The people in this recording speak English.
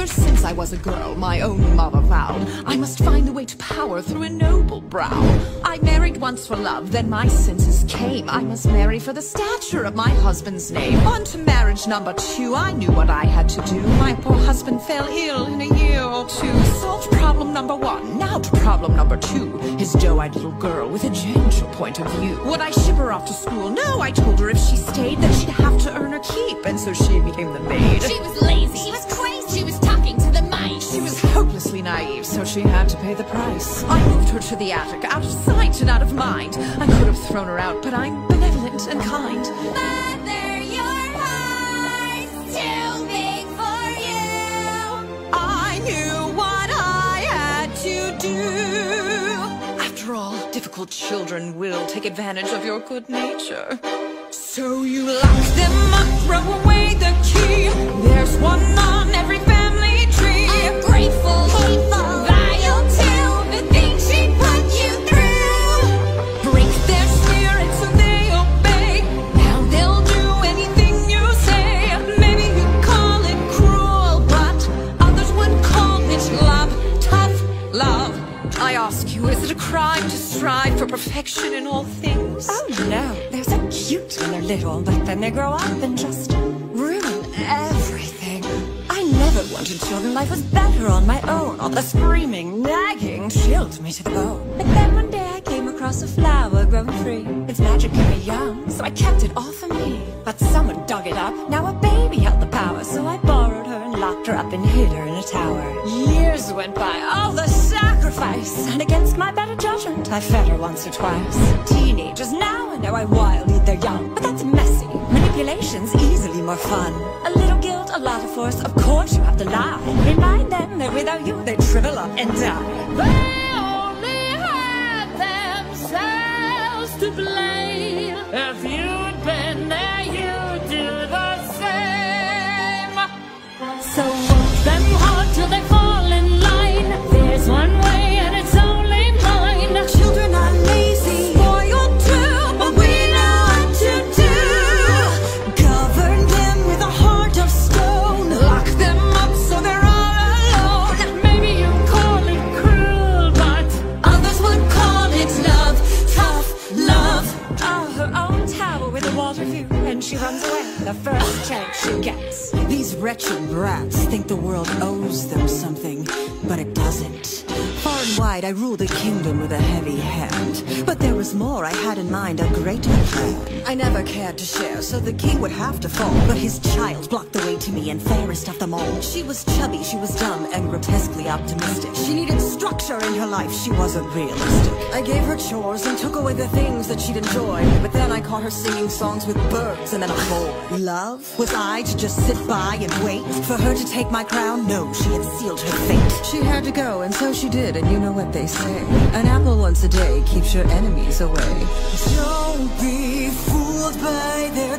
Ever since I was a girl, my own mother vowed I must find the way to power through a noble brow. I married once for love, then my senses came. I must marry for the stature of my husband's name. On to marriage number 2, I knew what I had to do. My poor husband fell ill in a year or 2. Solved problem number 1, now to problem number 2. His doe-eyed little girl with a gentle point of view. Would I ship her off to school? No, I told her if she stayed, then she'd have to earn her keep. And so she became the maid. She was lazy, she was crazy, she was talking to the mice. She was hopelessly naive, so she had to pay the price. I moved her to the attic, out of sight and out of mind. I could have thrown her out, but I'm benevolent and kind. Mother, your heart's too big for you. I knew what I had to do. After all, difficult children will take advantage of your good nature. So you lock them up, throw away the key. There's one on every family tree. Ungrateful, hateful, vile too. The things she put you through. Break their spirit so they obey. Now they'll do anything you say. Maybe you'd call it cruel, but others would call it love. Tough love. I ask you, is it a crime to strive for perfection in all things? Oh no, they're so cute when they're little, but then they grow up and just ruin everything. I never wanted children, life was better on my own. All the screaming, nagging chilled me to the bone. But then one day I came across a flower growing free. Its magic kept me young, so I kept it all for me. But someone dug it up, now a baby held the power. So I borrowed her and locked her up and hid her in a tower. Years went by, all the sacrifice, and against my better judgment I fed her once or twice. Teenagers now and now I wild eat their young, but that's messy. Manipulation's easily more fun. A little guilt, a lot of force, of course you have to lie. Remind them that without you they'd shrivel up and die. They only had themselves to blame. If you'd been there, you'd do the same. So work them hard till they fall in line. There's one way and it's only mine. Children are lazy, spoiled too, but we know what to do. Govern them with a heart of stone. Lock them up so they're all alone. Maybe you call it cruel, but Others would call it love, tough love. Oh, her own tower with a water view, and she runs away the first chance she gets. These wretched brats think the world owes them something, but it doesn't. Far and wide I rule the kingdom with a heavy hand, but there was more. I had in mind a greater plan. I never cared to share, so the king would have to fall. But his child blocked the way to me, and fairest of them all. She was chubby, she was dumb, and grotesquely optimistic. She needed structure in her life, she wasn't realistic. I gave her chores and took away the things that she'd enjoy, but then I caught her singing songs with birds and then a boy. Love? Was I to just sit by and wait for her to take my crown? No, she had sealed her fate. She had to go, and so she did, and you know what they say. An apple once a day keeps your enemies away. Don't be fooled by their